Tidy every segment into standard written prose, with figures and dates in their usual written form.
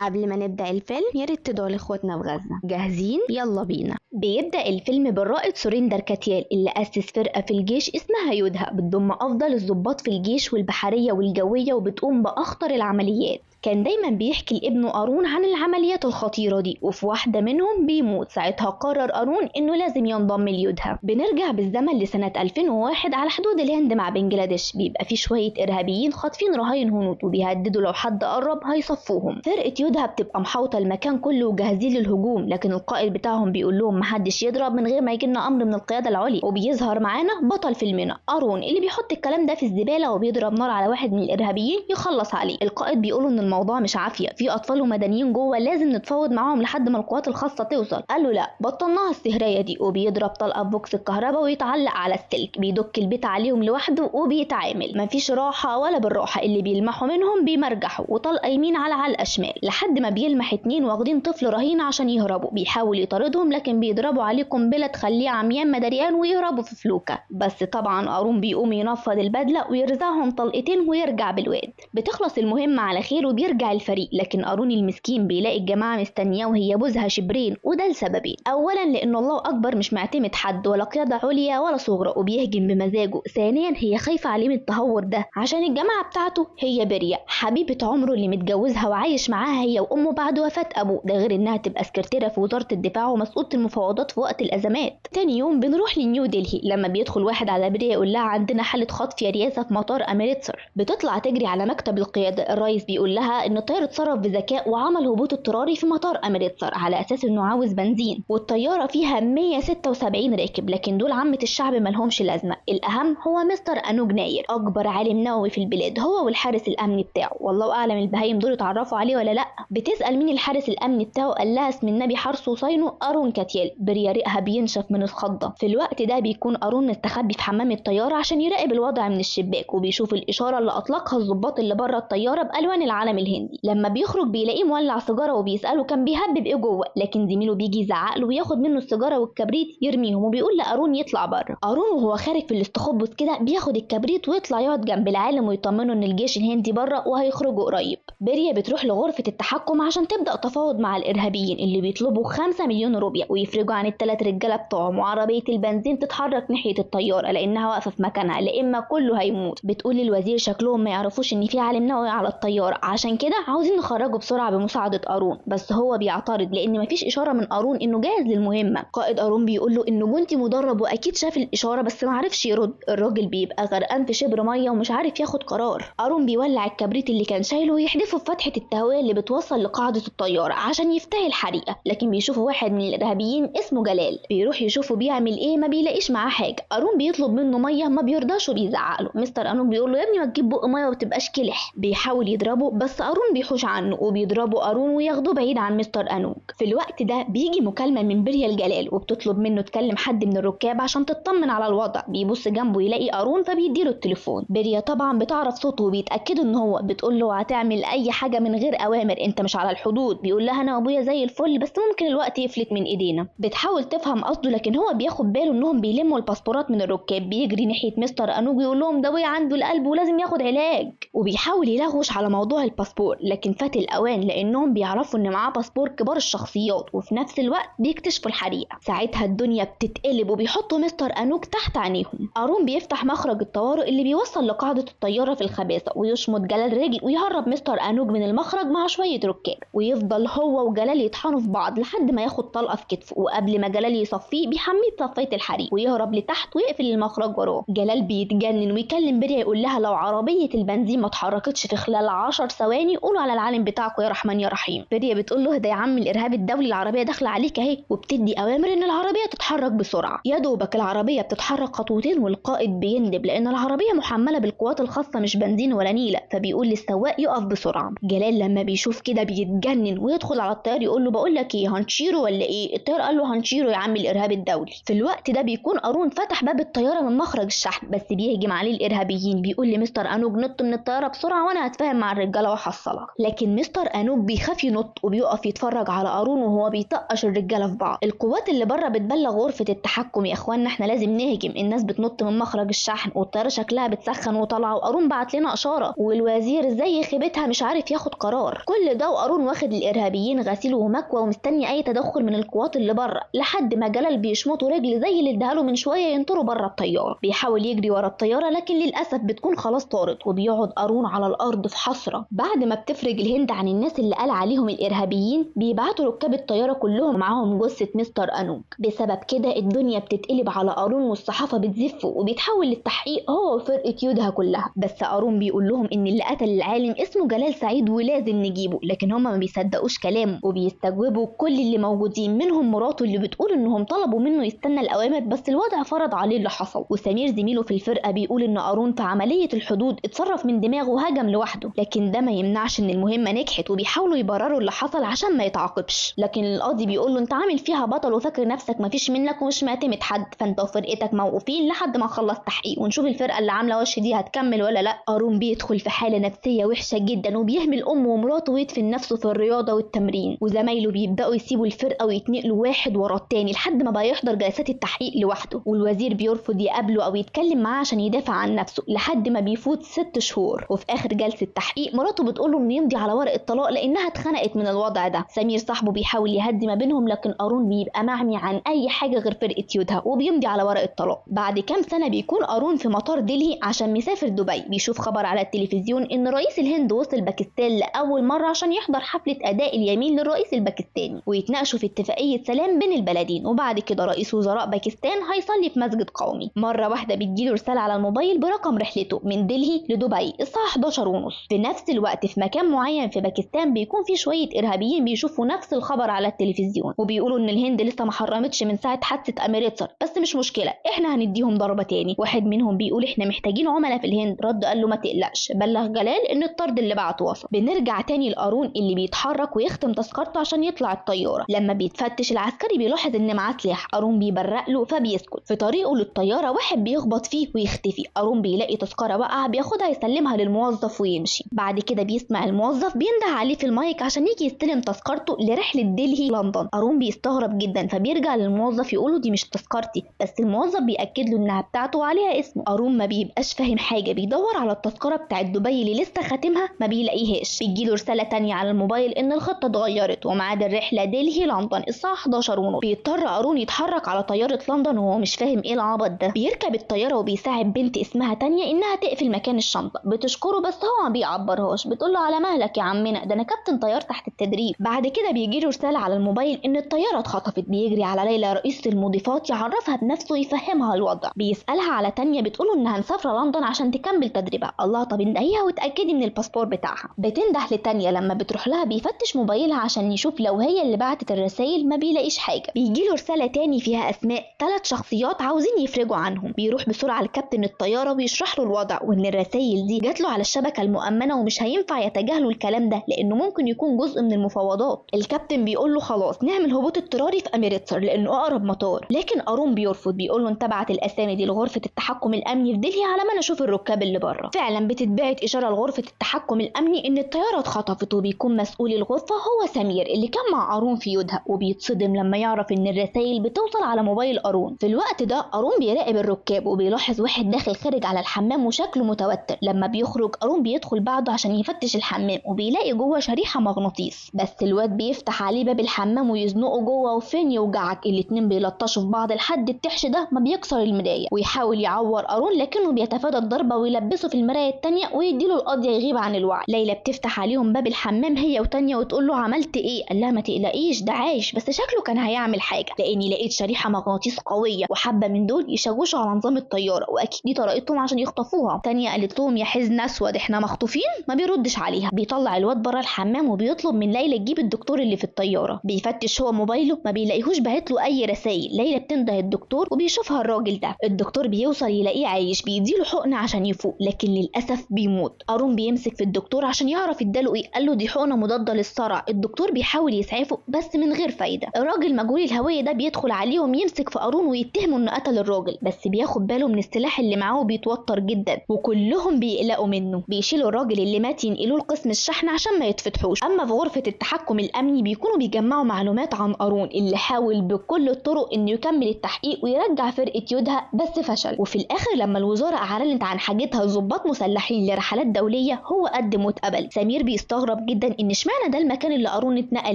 قبل ما نبدأ الفيلم ياريت تدعوا لاخواتنا في غزة. جاهزين؟ يلا بينا. بيبدأ الفيلم بالرائد سوريندر كاتيال اللي أسس فرقة في الجيش اسمها يودها، بتضم أفضل الضباط في الجيش والبحرية والجوية وبتقوم بأخطر العمليات. كان دايما بيحكي لابنه أرون عن العمليات الخطيرة دي، وفي واحدة منهم بيموت. ساعتها قرر أرون إنه لازم ينضم ليودها. بنرجع بالزمن لسنة 2001 على حدود الهند مع بنجلاديش. بيبقى في شوية إرهابيين خاطفين رهاين هنود وبيهددوا لو حد قرب هيصفوهم. فرقة يودها بتبقى محاوطة المكان كله وجاهزين للهجوم، لكن القائد بتاعهم بيقول لهم محدش يضرب من غير ما يجيلنا أمر من القيادة العليا. وبيظهر معانا بطل فيلمنا أرون اللي بيحط الكلام ده في الزبالة وبيضرب نار على واحد من الإرهابيين يخلص عليه. القائد بيقول إن الموضوع مش عافية، في أطفال ومدنيين جوه لازم نتفاوض معاهم لحد ما القوات الخاصة توصل. قال له لا، بطلناها السهرية دي. وبيضرب طلقة بوكس الكهرباء ويتعلق على السلك، بيدك البيت عليهم لوحده وبيتعامل. مفيش راحة ولا بالراحة، اللي بيلمحوا منهم بيمرجحوا وطلقة يمين على علقة شمال لحد ما بيلمح اتنين واخدين طفل رهين عشان يهربوا. بيحاول يطاردهم لكن بيضربوا عليه قنبلة تخليه عميان مدريان ويهربوا في فلوكة. بس طبعا أرون بيقوم ينفض البدلة ويرزعهم طلقتين ويرجع بالواد. بتخلص المهمة على خير وبيرجع الفريق، لكن أرون المسكين بيلاقي الجماعة مستنياه وهي بوزها شبرين، وده لسببين. أولا لأن الله أكبر مش معتمد حد ولا قيادة عليا ولا صغرى وبيهجم بمزاجه. ثانيا هي خايفة عليه من التهور ده عشان الجماعة بتاعته هي بريا حبيبة عمره اللي متجوزها وعايش معاها هي وأمه بعد وفاة أبوه. ده غير إنها تبقى سكرتيرة في وزارة الدفاع ومسؤولة المفاوضات في وقت الأزمات. تاني يوم بنروح لنيو دلهي لما بيدخل واحد على بريا يقول لها عندنا حالة خطف يا رياسة في مطار أمريتسر. بتطلع تجري على مكتب القيادة. الرئيس بيقول لها إن الطيار اتصرف بذكاء وعمل هبوط اضطراري في مطار أمريتسر على أساس إنه عاوز بنزين، والطيارة فيها 176 راكب، لكن دول عامة الشعب ملهمش لازمة. الأهم هو مستر أنوج ناير، أكبر عالم نووي في البلاد، هو والحارس الأمني بتاعه. والله أعلم البهايم دول اتعرفوا عليه ولا لأ. بتسأل مين الحارس الأمني بتاعه، قال لها اسم النبي حرس وصينه أرون كاتيال. بريا ريقها بينشف من الخضة. في الوقت ده بيكون أرون مستخبي في حمام الطيارة عشان يراقب الوضع من الشباك، وبيشوف الإشارة اللي أطلقها الضباط اللي بره الطيارة بألوان العلم الهندي. لما بيخرج بيلاقيه مولع سيجارة وبيسأله كان بيهبب ايه جوه، لكن زميله بيجي يزعق له وياخد منه السيجارة والكبريت يرميهم، وبيقول لأرون يطلع بره. أرون وهو خارج في الاستخبص كده بياخد الكبريت ويطلع يقعد جنب العالم ويطمنه ان الجيش الهندي بره وهيخرجوا قريب. بريا بتروح لغرفة التحكم عشان تبدأ تفاوض مع الإرهابيين اللي بيطلبوا 5 مليون روبيا ويفرجوا عن ال3 رجالة بتوعهم، وعربية البنزين تتحرك ناحية الطيارة لأنها واقفة في مكانها لإما كله هيموت. بتقول للوزير شكلهم ما يعرفوش ان في عالم نووي على الطيارة، عشان كده عاوزين نخرجه بسرعة بمساعدة أرون. بس هو بيعترض لأن مفيش إشارة من أرون إنه جاهز للمهمة. قائد أرون بيقول له إنه جندي مدرب وأكيد شاف الإشارة بس معرفش يرد. الراجل بيبقى غرقان في شبر مية ومش عارف ياخد قرار. أرون بيولع الكبريت اللي كان شايله ويحدفه في فتحة التهوية اللي بتوصل لقاعدة الطيارة عشان يفتح الحريقة، لكن بيشوفه واحد من الإرهابيين اسمه جلال. بيروح يشوفه بيعمل إيه، ما بيلاقيش معاه حاجة. أرون بيطلب منه مية ما بيرضاش وبيزعق له. مستر أنوك بيقول له يا ابني ما تجيب بق مية وتبقاش كلح. بيحاول يضربه بس أرون بيحوش عنه وبيضربوا أرون وياخدوه بعيد عن مستر أنوك. في الوقت ده بيجي مكالمة من بريا الجلال وبتطلب منه تكلم حد من الركاب عشان تطمن على الوضع. بيبص جنبه يلاقي أرون فبيديله التليفون. بريا طبعا بتعرف صوته وبيتأكدوا ان هو. بتقول له هتعمل اي حاجة من غير اوامر، انت مش على الحدود. بيقول لها انا وابويا زي الفل بس ممكن الوقت يفلت من ايدينا. بتحاول تفهم قصده لكن هو بياخد باله انهم بيلموا الباسبورات من الركاب. بيجري ناحية مستر أنوج ويقول لهم ده ابويا عنده القلب ولازم ياخد علاج، وبيحاول يلغوش على موضوع الباسبور لكن فات الاوان لانهم بيعرفوا ان معاه باسبور كبار الشخصيات وفي نفس الوقت بيكتشفوا الحريقة. ساعتها الدنيا بتتقلب وبيحطوا مستر أنوج تحت عينيهم. أرون بيفتح مخرج الطوارئ اللي بيوصل لقاعدة الطيارة في الخباثة ويشمط جلال رجل ويهرب مستر أنوج من المخرج مع شوية ركاب، ويفضل هو وجلال يطحنوا في بعض لحد ما ياخد طلقة في كتفه، وقبل ما جلال يصفيه بيحميه بصفاية الحريق ويهرب لتحت ويقفل المخرج وراه. جلال بيتجنن ويكلم بريا يقول لها لو عربية البنزين ما اتحركتش في خلال 10 ثواني قولوا على العالم بتاعكم يا رحمن يا رحيم. بريا بتقول له ده يا عم الإرهاب الدولي العربية داخلة عليك اهي، وبتدي أوامر إن العربية تتحرك بسرعة. يا دوبك العربية بتتحرك خطوتين والقائد بيندب لأن العربية محملة بالقوات الخاصة مش بنزين ولا نيلة، فبيقول للسواق يقف بسرعة. جلال لما بيشوف كده بيتجنن ويدخل على الطيار يقول له بقول لك ايه هنشيره ولا ايه؟ الطيار قال له هنشيره يا عم الإرهاب الدولي. في الوقت ده بيكون أرون فتح باب الطيارة من مخرج الشحن بس بيهجم عليه الإرهابيين. بيقول لمستر أنوج نط من الطيارة بسرعة وأنا هتفاهم مع الرجالة وحصلها. لكن مستر انوك بيخاف ينط وبيقف يتفرج على قارون وهو بيطقش الرجاله في بعض. القوات اللي بره بتبلغ غرفه التحكم يا اخوانا احنا لازم نهجم، الناس بتنط من مخرج الشحن والطياره شكلها بتسخن وطالعه، وقارون بعت لنا اشاره، والوزير زي خيبتها مش عارف ياخد قرار. كل ده وقارون واخد الارهابيين غسيل ومكوى ومستني اي تدخل من القوات اللي بره، لحد ما جلال بيشمطوا رجل زي اللي اداله من شويه ينطروا بره الطياره. بيحاول يجري ورا الطياره لكن للاسف بتكون خلاص طارت، وبيقعد قارون على الارض في حسره. بعد ما بتفرج الهند عن الناس اللي قال عليهم الارهابيين بيبعتوا ركاب الطياره كلهم معاهم جثه مستر انوك. بسبب كده الدنيا بتتقلب على قارون والصحافه بتزفه، وبيتحول للتحقيق هو وفرقه يودها كلها. بس قارون بيقول لهم ان اللي قتل العالم اسمه جلال سعيد ولازم نجيبه، لكن هما ما بيصدقوش كلامه وبيستجوبوا كل اللي موجودين، منهم مراته اللي بتقول انهم طلبوا منه يستنى الاوامر بس الوضع فرض عليه اللي حصل. وسمير زميله في الفرقه بيقول ان قارون في عمليه الحدود اتصرف من دماغه وهجم لوحده، لكن ده ما يمنعش ان المهمه نجحت، وبيحاولوا يبرروا اللي حصل عشان ما يتعاقبش. لكن القاضي بيقول له انت عامل فيها بطل وفاكر نفسك مفيش منك ومش معتمد حد، فانت وفرقتك موقوفين لحد ما نخلص تحقيق ونشوف الفرقه اللي عامله وش دي هتكمل ولا لا. قارون بيدخل في حاله نفسيه وحشه جدا وبيهمل امه ومراته ويدفن نفسه في الرياضه والتمرين، وزمايله بيبداوا يسيبوا الفرقه ويتنقلوا واحد ورا التاني لحد ما بقى يحضر جلسات التحقيق لوحده، والوزير بيرفض يقابله او يتكلم معاه عشان يدافع عن نفسه لحد ما بيفوت 6 شهور. وفي اخر جلسه تحقيق مراته بتقول له انه يمضي على ورق الطلاق لانها اتخنقت من الوضع ده. سمير صاحبه بيحاول يهدي ما بينهم لكن قارون بيبقى معمي عن اي حاجه غير فرقه يودها وبيمضي على ورق الطلاق. بعد كام سنه بيكون قارون في مطار دلهي عشان مسافر دبي، بيشوف خبر على التلفزيون ان رئيس الهند وصل باكستان لاول مره عشان يحضر حفله اداء اليمين للرئيس الباكستاني ويتناقشوا في اتفاقيه سلام بين البلدين. وبعد كده رئيس وزراء باكستان هيصلي في مسجد قومي. مره واحده بتجيله رساله على الموبايل برقم رحلته من دلهي لدبي الساعه 11:30. في نفس الوقت في مكان معين في باكستان بيكون في شويه ارهابيين بيشوفوا نفس الخبر على التلفزيون وبيقولوا ان الهند لسه ما حرمتش من ساعه حادثه امريتسر، بس مش مشكله احنا هنديهم ضربه تاني. واحد منهم بيقول احنا محتاجين عملاء في الهند، رد قال له ما تقلقش بلغ جلال ان الطرد اللي بعته وصل. بنرجع تاني لقارون اللي بيتحرك ويختم تذكرته عشان يطلع الطياره. لما بيتفتش العسكري بيلاحظ ان معاه سلاح، قارون بيبرق له فبيسكت. في طريقه للطياره واحد بيخبط فيه ويختفي، قارون بيلاقي تذكره واقعه بياخدها يسلمها للموظف ويمشي. بعد كده بيسمع الموظف بينده عليه في المايك عشان يجي يستلم تذكرته لرحله دلهي لندن. قارون بيستغرب جدا فبيرجع للموظف يقوله دي مش تذكرتي، بس الموظف بيأكد له انها بتاعته وعليها اسمه. قارون ما بيبقاش فاهم حاجه، بيدور على التذكره بتاعت دبي اللي لسه خاتمها ما بيلاقيهاش. بيجيله رساله تانية على الموبايل ان الخطه اتغيرت وميعاد الرحله دلهي لندن الساعه 11:30. بيضطر قارون يتحرك على طياره لندن وهو مش فاهم ايه العبط ده. بيركب الطياره وبيساعد بنت اسمها تانية انها تقفل مكان الشنطه، بتشكره بس هو ما بيعبرهاش، بتقول له على مهلك يا عمنا ده انا كابتن طيار تحت التدريب. بعد كده بيجيله رساله على الموبايل ان الطياره اتخطفت. بيجري على ليلى رئيسه المضيفات يعرفها بنفسه ويفهمها الوضع. بيسالها على تانية بتقوله انها مسافره لندن عشان تكمل تدريبها. الله طب اندهيها وتاكدي من الباسبور بتاعها. بتنده لتانية، لما بتروح لها بيفتش موبايلها عشان يشوف لو هي اللي بعتت الرسائل، ما بيلاقيش حاجه. بيجيله رساله تاني فيها اسماء 3 شخصيات عاوزين يفرجوا عنهم. بيروح بسرعه لكابتن الطياره ويشرح له الوضع وان الرسائل دي جات له على الشبكه المؤمنه ومش هينفع يتجاهلوا الكلام ده لانه ممكن يكون جزء من المفاوضات. الكابتن بيقول له خلاص نعمل هبوط اضطراري في امريتسر لانه اقرب مطار، لكن قارون بيرفض. بيقول له انت بعت الاسامي دي لغرفه التحكم الامني في دلهي على ما انا اشوف الركاب اللي بره. فعلا بتتبعت اشاره لغرفه التحكم الامني ان الطياره اتخطفت، وبيكون مسؤول الغرفه هو سمير اللي كان مع قارون في يودها، وبيتصدم لما يعرف ان الرسائل بتوصل على موبايل قارون. في الوقت ده قارون بيراقب الركاب وبيلاحظ واحد داخل خارج على الحمام وشكله متوتر. لما بيخرج قارون بيدخل بعده عشان يفتش الحمام وبيلاقي جوه شريحه مغناطيس، بس الواد بيفتح عليه باب الحمام ويزنقه جوه وفين يوجعك. الاتنين بيلطشوا في بعض لحد التحش ده ما بيكسر المرايه ويحاول يعور قارون لكنه بيتفادى الضربه ويلبسه في المرايه التانيه ويديله القضيه يغيب عن الوعي. ليلى بتفتح عليهم باب الحمام هي وتانية وتقول له عملت ايه؟ قال لها ما تقلقيش ده عايش، بس شكله كان هيعمل حاجه لاني لقيت شريحه مغناطيس قويه وحبه من دول يشوشوا على نظام الطياره واكيد دي طريقتهم عشان يخطفوها. تانية قالت لهم يا حزن اسود احنا مخطوفين؟ ما بيردش عليها. بيطلع الواد بره الحمام وبيطلب من ليلى تجيب الدكتور اللي في الطياره. بيفتش هو موبايله ما بيلاقيهوش باعت له اي رسائل. ليلى بتنده الدكتور وبيشوفها الراجل ده. الدكتور بيوصل يلاقيه عايش، بيديله حقنه عشان يفوق لكن للاسف بيموت. قارون بيمسك في الدكتور عشان يعرف اداله ايه، قال له دي حقنه مضاده للصرع. الدكتور بيحاول يسعفه بس من غير فايده. الراجل مجهول الهويه ده بيدخل عليهم يمسك في قارون ويتهمه انه قتل الراجل، بس بياخد باله من السلاح اللي معاه وبيتوتر جدا وكلهم بيقلقوا منه. بيشيلوا الراجل اللي مات بينقلوه لقسم الشحن عشان ما يتفتحوش. اما في غرفة التحكم الامني بيكونوا بيجمعوا معلومات عن قارون اللي حاول بكل الطرق انه يكمل التحقيق ويرجع فرقة يودها، بس فشل. وفي الاخر لما الوزارة اعلنت عن حاجتها ضباط مسلحين لرحلات دولية، هو قدم واتقبل. سمير بيستغرب جدا ان اشمعنى ده المكان اللي قارون اتنقل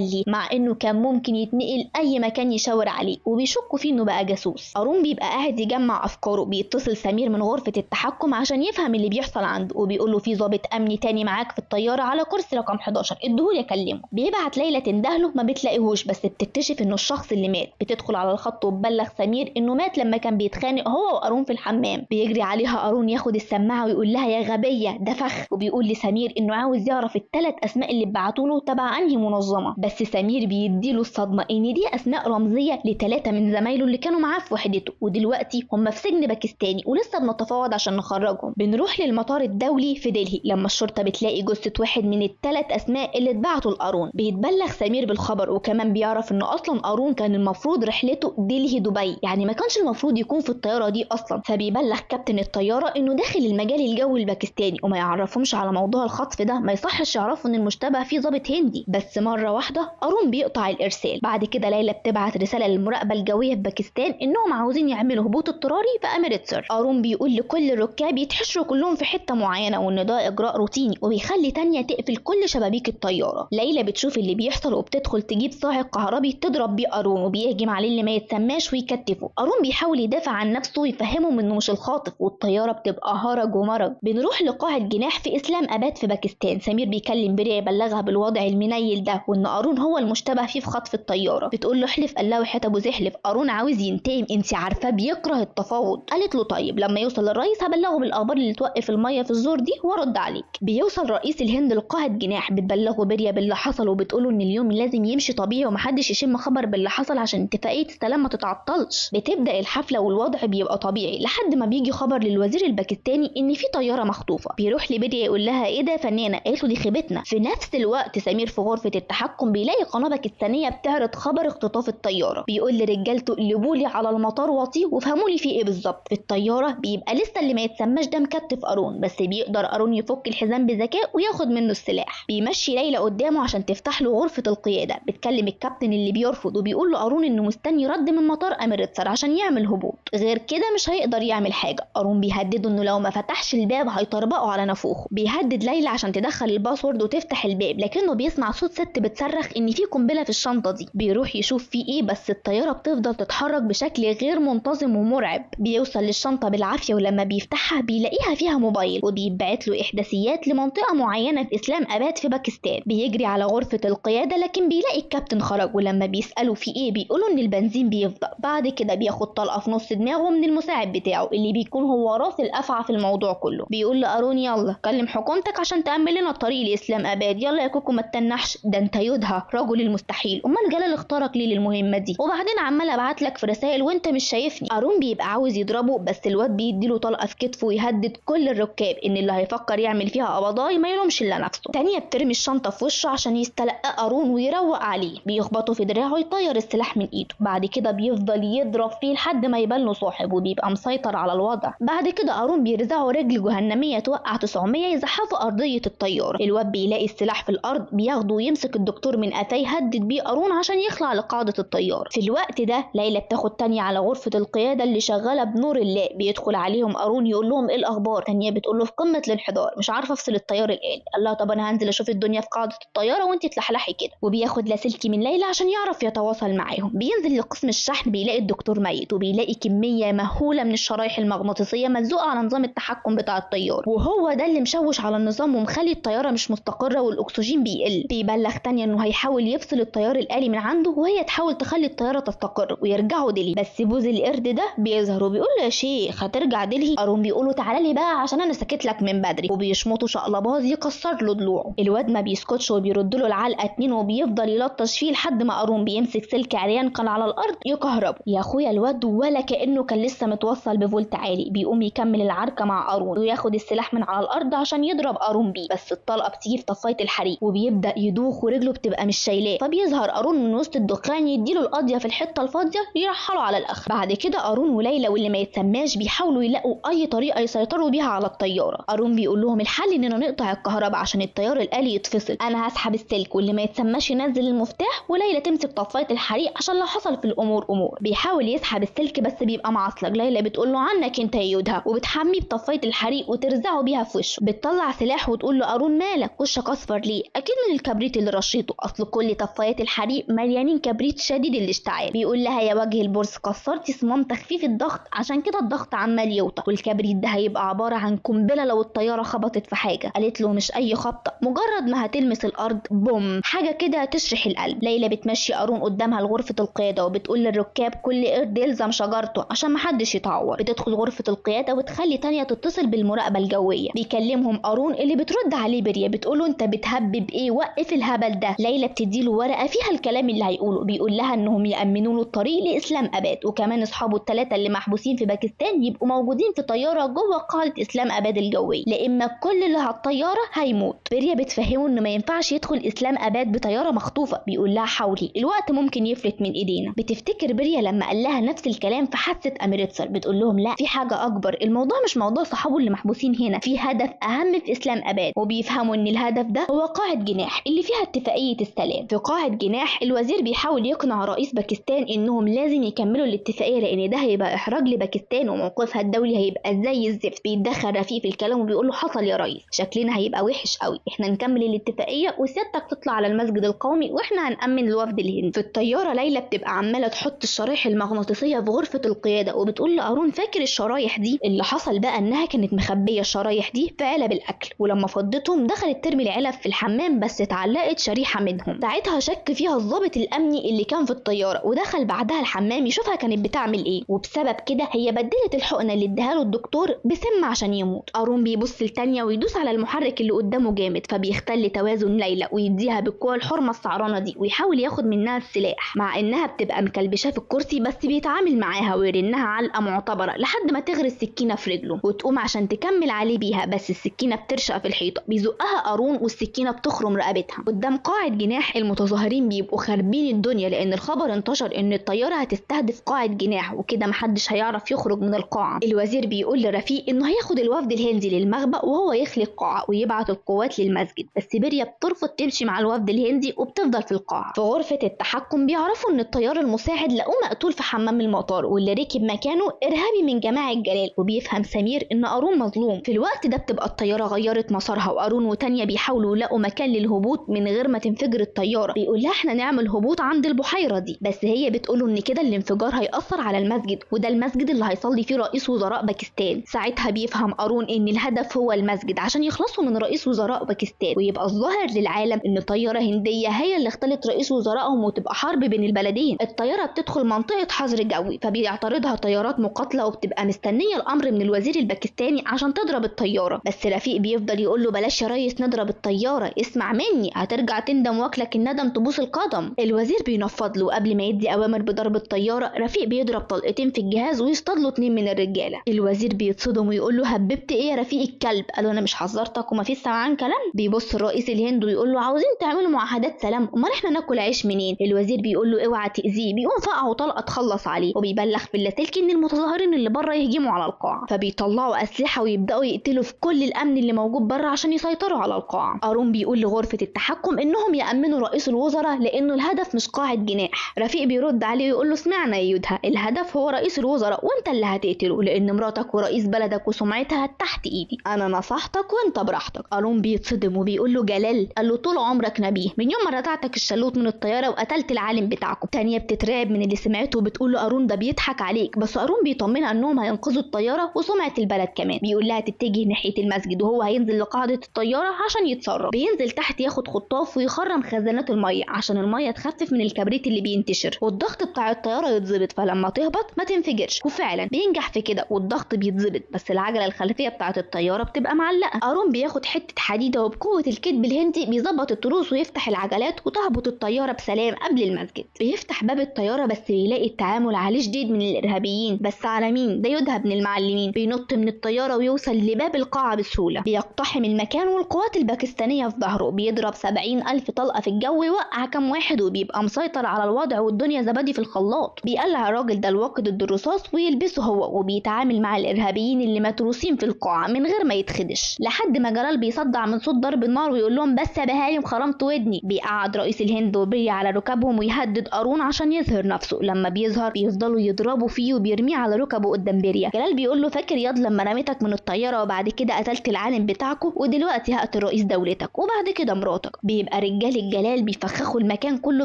ليه، مع انه كان ممكن يتنقل اي مكان يشاور عليه، وبيشكوا فيه انه بقى جاسوس. قارون بيبقى قاعد يجمع افكاره، بيتصل سمير من غرفة التحكم عشان يفهم اللي بيحصل عنده، وبيقول له في ضابط امني تاني معاك في الطيارة على كرسي رقم 11، اديهولي اكلمه. بيبعت ليلى تندهله، ما بتلاقيهوش، بس بتكتشف انه الشخص اللي مات. بتدخل على الخط وتبلغ سمير انه مات لما كان بيتخانق هو وقارون في الحمام. بيجري عليها قارون ياخد السماعة ويقول لها يا غبية ده فخ، وبيقول لسمير انه عاوز يعرف ال3 اسماء اللي اتبعتوا له تبع انهي منظمة. بس سمير بيديله الصدمة ان دي اسماء رمزية ل3 من زمايله اللي كانوا معاه في وحدته، ودلوقتي هم في سجن باكستاني ولسه بنتفاوض عشان نخرجهم. بنروح للمطار الدولي في دلهي لما الشرطة بتلاقي جثة واحد من ال3 اسماء اللي اتبعتوا لقارون. بيتبلغ سمير بالخبر، وكمان بيعرف ان اصلا قارون كان المفروض رحلته دلهي دبي، يعني ما كانش المفروض يكون في الطيارة دي اصلا. فبيبلغ كابتن الطيارة انه داخل المجال الجوي الباكستاني وما يعرفهمش على موضوع الخطف ده، ما يصحش يعرفوا ان المشتبه فيه ضابط هندي. بس مرة واحدة قارون بيقطع الارسال. بعد كده ليلى بتبعت رسالة للمراقبة الجوية في باكستان انهم عاوزين يعملوا هبوط اضطراري في امريتسر. قارون بيقول لكل الركاب يتحشروا كلهم في حتة معينة، وان ده اجراء روتيني، وبيخلي تانية تقفل كل شبابيك الطيارة. ليلى بتشوف اللي بيحصل وبتدخل تجيب صاعق كهربي تضرب بيه قارون، وبيهجم عليه اللي ما يتسماش ويكتفه. قارون بيحاول يدافع عن نفسه ويفهمهم انه مش الخاطف، والطيارة بتبقى هرج ومرج. بنروح لقاعة جناح في اسلام اباد في باكستان. سمير بيكلم بريا يبلغها بالوضع المنيل ده، وان قارون هو المشتبه فيه في خطف الطيارة. بتقول له احلف الله وحياة ابو زحلف قارون عاوز ينتقم، انت عارفاه بيكره التفاوض. قالت له طيب لما يوصل للرئيس هبلغه بالاخبار اللي توقف الميه في الزور دي وارد عليك. بيوصل رئيس الهند لقاعة جناح، بتبلغه بريا باللي حصل، وبتقوله ان اليوم لازم يمشي طبيعي ومحدش يشم خبر باللي حصل عشان اتفاقية السلام ما تتعطلش. بتبدأ الحفلة والوضع بيبقى طبيعي لحد ما بيجي خبر للوزير الباكستاني ان في طيارة مخطوفة. بيروح لبريا يقول لها ايه ده فنانة، قالت له دي خيبتنا. في نفس الوقت سمير في غرفة التحكم بيلاقي قناة باكستانية بتعرض خبر اختطاف الطيارة. بيقول لرجالته اقلبولي على المطار واطيه وفهموا لي في ايه بالظبط. في الطيارة بيبقى لسه اللي ما يتسماش ده مكتف قارون، بس بيقدر قارون يفك الحزام بذكاء وياخد منه السلاح. بيمشي ليلى قدامه عشان تفتح له غرفة القيادة. بتكلم الكابتن اللي بيرفض، وبيقول له قارون انه مستني رد من مطار امريتسر عشان يعمل هبوط، غير كده مش هيقدر يعمل حاجة. قارون بيهدده انه لو ما فتحش الباب هيطربقوا على نافوخه. بيهدد ليلى عشان تدخل الباسورد وتفتح الباب، لكنه بيسمع صوت ست بتصرخ ان في قنبلة في الشنطة دي. بيروح يشوف في ايه، بس الطيارة بتفضل تتحرك بشكل غير منتظم ومرعب. بيوصل للشنطة بالعافية، ولما بيفتحها بيلاقيها فيها موبايل، وبيبعت له احداثيات لمنطقة معينة في اسلام اباد في باكستان. بيجري على غرفة القيادة لكن بيلاقي الكابتن خرج، ولما بيسألوا في ايه بيقولوا ان البنزين بيفضى. بعد كده بياخد طلقة في نص دماغه من المساعد بتاعه اللي بيكون هو راس الافعى في الموضوع كله. بيقول لقارون يلا كلم حكومتك عشان تأمن لنا الطريق لاسلام اباد، يلا يا كوكو ما تتنحش، ده انت يودها رجل المستحيل، امال جلال اختارك ليه للمهمة دي؟ وبعدين عمال ابعت لك في رسائل وانت مش شايفني. قارون بيبقى عاوز يضربه، بس الواد بيديله طلقة في كتفه ويهدد كل الركاب ان اللي هيفكر يعمل فيها قبضاي ما يلومش الا نفسه. تانية بترمي الشنطة في وشه عشان يستلقى قارون ويروق عليه. بيخبطه في دراعه يطير السلاح من ايده. بعد كده بيفضل يضرب فيه لحد ما يبان له صاحب، وبيبقى مسيطر على الوضع. بعد كده قارون بيرزعه رجل جهنمية توقع 900 يزحفوا ارضية الطيارة. الواد بيلاقي السلاح في الارض، بياخده ويمسك الدكتور من قفاه يهدد بيه قارون عشان يخلع لقاعدة الطيارة. في الوقت ده ليلى بتاخد تانية على غرفة القيادة اللي شغالة بنور الله. بيدخل عليهم قارون يقول لهم ايه الاخبار. تانية بتقول له في قمة الانحدار، مش عارفة افصل الطيار الآلي. قال لها طب انا هنزل اشوف الدنيا في قاعدة الطيارة وانت تلحلحي كده. وبياخد لاسلكي من ليلى عشان يعرف يتواصل معاهم. بينزل لقسم الشحن بيلاقي الدكتور ميت، وبيلاقي كمية مهولة من الشرايح المغناطيسية ملزوقة على نظام التحكم بتاع الطيار، وهو ده اللي مشوش على النظام ومخلي الطيارة مش مستقرة والاكسجين بيقل. بيبلغ تانية انه هيحاول يفصل الطيار الآلي من عنده، وهي تحاول تخلي الطيارة تستقر ويرجعوا دلهي. بس بوز القرد ده بيظهر وبيقول له يا شيخ هترجع دلهي؟ قارون بيقول له تعالى لي بقى عشان انا سكت لك من بدري، وبيشمطه شقلباز يكسر له ضلوعه. الواد ما بيسكتش وبيرد له العلقة 2، وبيفضل يلطش فيه لحد ما قارون بيمسك سلك عريان كان على الارض يكهربه. يا اخويا الواد ولا كانه كان لسه متوصل بفولت عالي. بيقوم يكمل العركة مع قارون وياخد السلاح من على الارض عشان يضرب قارون بيه، بس الطلقة بتيجي في طفاية الحريق وبيبدأ يدوخ ورجله بتبقى مش شايلاه. فبيظهر قارون من وسط الدخان يديله القاضية في الحتة الفاضية يرحله على الاخر. بعد كده قارون وليلى واللي ما يتسماش بيحاولوا يلاقوا اي طريقة يسيطروا بيها على الطيارة. قارون بيقول لهم الحل اننا نقطع يقطع الكهرباء عشان التيار الآلي يتفصل. انا هسحب السلك واللي ما يتسماش ينزل المفتاح، وليلى تمسك طفايه الحريق عشان لو حصل في الامور امور. بيحاول يسحب السلك بس بيبقى معصلج. ليلى بتقول له عنك انت يا يودها، وبتحميه بطفايه الحريق وترزعه بيها في وشه. بتطلع سلاح وتقول له قارون مالك وشك اصفر ليه؟ اكيد من الكبريت اللي رشيته، اصل كل طفايات الحريق مليانين كبريت شديد الاشتعال. بيقول لها يا وجه البورس كسرتي صمام تخفيف الضغط، عشان كده الضغط عمال يوطى، والكبريت ده هيبقى عباره عن قنبله لو الطياره خبطت في حاجه. قالت له مش اي خبطه، مجرد ما هتلمس الارض بوم، حاجه كده تشرح القلب. ليلى بتمشي قارون قدامها لغرفه القياده وبتقول للركاب كل قرد يلزم شجرته عشان محدش يتعور. بتدخل غرفه القياده وتخلي تانية تتصل بالمراقبه الجويه. بيكلمهم قارون اللي بترد عليه بريا بتقوله انت بتهبب ايه، وقف الهبل ده. ليلى بتديله ورقه فيها الكلام اللي هيقوله. بيقول لها انهم يامنوا له الطريق لاسلام اباد، وكمان اصحابه الثلاثه اللي محبوسين في باكستان يبقوا موجودين في طياره جوه قاعده اسلام اباد الجويه، لان كل اللي على الطياره هيموت. بريا بتفهمه انه ما ينفعش يدخل اسلام اباد بطياره مخطوفه. بيقول لها حاولي، الوقت ممكن يفلت من ايدينا. بتفتكر بريا لما قال لها نفس الكلام فحست امريتسر. بتقول لهم لا، في حاجه اكبر، الموضوع مش موضوع صحابه اللي محبوسين هنا، في هدف اهم في اسلام اباد. وبيفهموا ان الهدف ده هو قاعه جناح اللي فيها اتفاقيه السلام. في قاعه جناح الوزير بيحاول يقنع رئيس باكستان انهم لازم يكملوا الاتفاقيه، لان ده هيبقى احراج لباكستان وموقفها الدولي هيبقى زي الزفت. بيتدخل رفيق في الكلام وبيقول له حصل يا ريس، شكلنا هيبقى وحش قوي، احنا نكمل الاتفاقيه وسيادتك تطلع على المسجد القومي واحنا هنأمن الوفد الهندي. في الطياره ليلى بتبقى عماله تحط الشرايح المغناطيسيه في غرفه القياده وبتقول لقارون فاكر الشرايح دي؟ اللي حصل بقى انها كانت مخبيه الشرايح دي في علب الاكل، ولما فضتهم دخلت ترمي العلب في الحمام بس اتعلقت شريحه منهم. ساعتها شك فيها الضابط الامني اللي كان في الطياره ودخل بعدها الحمام يشوفها كانت بتعمل ايه، وبسبب كده هي بدلت الحقنه اللي اداها له الدكتور بسم عشان يموت. قارون بيبص لتانية ويدوس على المحرك اللي قدامه جامد، فبيختل توازن ليلى ويديها بالقوه الحرمه السعرانه دي ويحاول ياخد منها السلاح، مع انها بتبقى مكلبشه في الكرسي بس بيتعامل معاها ويرنها علقه معتبره لحد ما تغرس السكينه في رجله وتقوم عشان تكمل عليه بيها، بس السكينه بترشق في الحيطه. بيزقها قارون والسكينه بتخرم رقبتها. قدام قاعه جناح المتظاهرين بيبقوا خاربين الدنيا لان الخبر انتشر ان الطياره هتستهدف قاعه جناح وكده محدش هيعرف يخرج من القاعه. الوزير بيقول لرفيق انه هياخد الوفد الهندي للمخبأ وهو يخلي القاعه ويبعت القوات للمسجد، بس بريا بترفض تمشي مع الوفد الهندي وبتفضل في القاعه. في غرفه التحكم بيعرفوا ان الطيار المساعد لقوه مقتول في حمام المطار واللي ركب مكانه ارهابي من جماعه جلال، وبيفهم سمير ان قارون مظلوم. في الوقت ده بتبقى الطياره غيرت مسارها وقارون وتانية بيحاولوا يلاقوا مكان للهبوط من غير ما تنفجر الطياره. بيقول لها احنا نعمل هبوط عند البحيره دي، بس هي بتقوله ان كده الانفجار هيأثر على المسجد وده المسجد اللي هيصلي فيه رئيس وزراء باكستان. ساعتها بيفهم قارون ان الهدف هو المسجد عشان يخلصوا من رئيس وزراء باكستان، ويبقى الظاهر للعالم ان طياره هنديه هي اللي اختلت رئيس وزرائهم وتبقى حرب بين البلدين. الطياره بتدخل منطقه حظر جوي فبيعترضها طيارات مقاتله وبتبقى مستنيه الامر من الوزير الباكستاني عشان تضرب الطياره، بس رفيق بيفضل يقول له بلاش يا ريس نضرب الطياره، اسمع مني هترجع تندم واكلك الندم تبوس القدم. الوزير بينفض له قبل ما يدي اوامر بضرب الطياره. رفيق بيضرب طلقتين في الجهاز ويصطاد له 2 من الرجاله. الوزير بيتصدم ويقول له هببت ايه يا رفيق الكلب؟ قال له انا مش حذرتك وما فيش سمعان كلام؟ بيبص الرئيس الهند ويقول له عاوزين تعملوا معاهدات سلام، امال احنا ناكل عيش منين؟ الوزير بيقول له اوعى تاذيه. بيقوم فقعه طلقه تخلص عليه وبيبلغ في اللاسلكي ان المتظاهرين اللي بره يهجموا على القاعه، فبيطلعوا اسلحه ويبداوا يقتلوا في كل الامن اللي موجود بره عشان يسيطروا على القاعه. قارون بيقول لغرفه التحكم انهم يامنوا رئيس الوزراء لانه الهدف مش قاعه جناح. رفيق بيرد عليه ويقول له سمعنا يا يودها، الهدف هو رئيس الوزراء وانت اللي هتقتله لان مراتك ورئيس بلدك وسمعتها تحت ايدي، انا نصحتك وانت براحتك. قارون بيتصدم وبيقول له جلال؟ قال له طول عمرك نبيه من يوم ما رتعتك الشلوت من الطياره وقتلت العالم بتاعكم. تانية بتترعب من اللي سمعته وبتقول له قارون ده بيضحك عليك، بس قارون بيطمنها انهم هينقذوا الطياره وسمعه البلد كمان. بيقول لها تتجه ناحيه المسجد وهو هينزل لقاعده الطياره عشان يتصرف. بينزل تحت ياخد خطاف ويخرم خزانات الميه عشان الميه تخفف من الكبريت اللي بينتشر والضغط بتاع الطياره يتظبط فلما تهبط ما تنفجرش، وفعلا بينجح في كده والضغط بيتظبط، بس العجله الخلفيه بتاعه الطياره بتبقى معلقه. قارون بياخد حته حديده وبقوه الكذب الهندي بيظبط التروس ويفتح العجلات وتهبط الطياره بسلام قبل المسجد. بيفتح باب الطياره بس بيلاقي التعامل عليه شديد من الارهابيين، بس على مين؟ ده يودها ابن المعلمين. بينط من الطياره ويوصل لباب القاعه بسهوله، بيقتحم المكان والقوات الباكستانيه في ظهره، بيضرب 70,000 طلقه في الجو يوقع كام واحد وبيبقى مسيطر على الوضع والدنيا زبادي في الخلاط. بيقلع الراجل ده الواقي ضد الرصاص ويلبسه هو وبيتعامل مع الارهابيين اللي متروسين في القاعه من غير ما يتخدش لحد ما جلال بيصدع من صوت ضرب النار ويقول لهم بس يا بهايم خرمت ودني. بيقعد رئيس الهند وبريا على ركابهم ويهدد قارون عشان يظهر نفسه. لما بيظهر بيفضلوا يضربوا فيه وبيرميه على ركبه قدام بريا. جلال بيقول له فاكر ياض لما رميتك من الطياره وبعد كده قتلت العالم بتاعكم، ودلوقتي هقتل رئيس دولتك وبعد كده مراتك. بيبقى رجال الجلال بيفخخوا المكان كله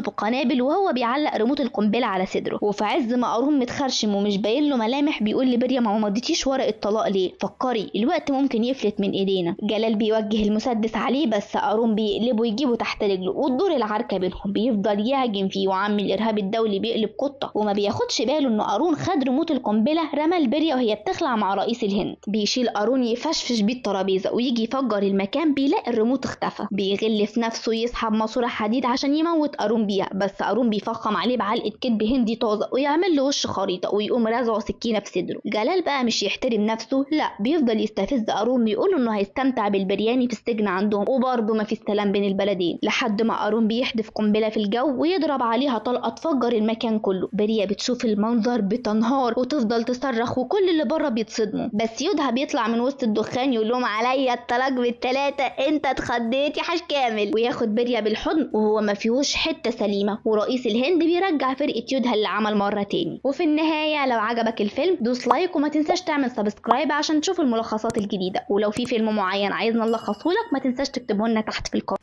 بقنابل وهو بيعلق ريموت القنبله على صدره. وفي عز ما قارون متخرشم ومش باين له ملامح بيقول لبريا ما مضيتيش ورقه طلاق ليه؟ فكري الوقت ممكن يفلت من ايدينا. جلال بيوجه المسدس عليه بس قارون بيقلبه يجيبه تحت رجله وتدور العركه بينهم. بيفضل يهاجم فيه وعم الارهاب الدولي بيقلب قطه وما بياخدش باله ان قارون خد ريموت القنبله رمى لبريا وهي بتخلع مع رئيس الهند. بيشيل قارون يفشفش بيه الترابيزه ويجي يفجر المكان بيلاقي الريموت اختفى. بيغل في نفسه يسحب ماسوره حديد عشان يموت قارون بيها، بس قارون بيفخم عليه بعلقه كدب هندي طازه ويعمل له وش خريطه ويقوم رازعه سكينه في صدره. جلال بقى مش يحترم نفسه، لا بيفضل يستفز قارون ويقول انه هيستمتع بالبرياني في السجن عندهم وبرضه ما في سلام بين البلدين، لحد ما قارون بيحدف قنبله في الجو ويضرب عليها طلقه تفجر المكان كله. بريا بتشوف المنظر بتنهار وتفضل تصرخ وكل اللي بره بيتصدموا، بس يودها بيطلع من وسط الدخان يقول لهم عليا الطلاق بالثلاثه، انت اتخضيت يا حاج كامل، وياخد بريا بالحضن وهو ما فيهوش حته سليمه. ورئيس الهند بيرجع فرقه يودها اللي عمل مره تاني. وفي النهايه لو عجبك الفيلم دوس لايك وما تنساش تعمل سبسكرايب عشان تشوف الملخصات الجديده، ولو في فيلم معين عايزنا نلخصه لك ما تنساش تكتبه لنا تحت في الكومنت.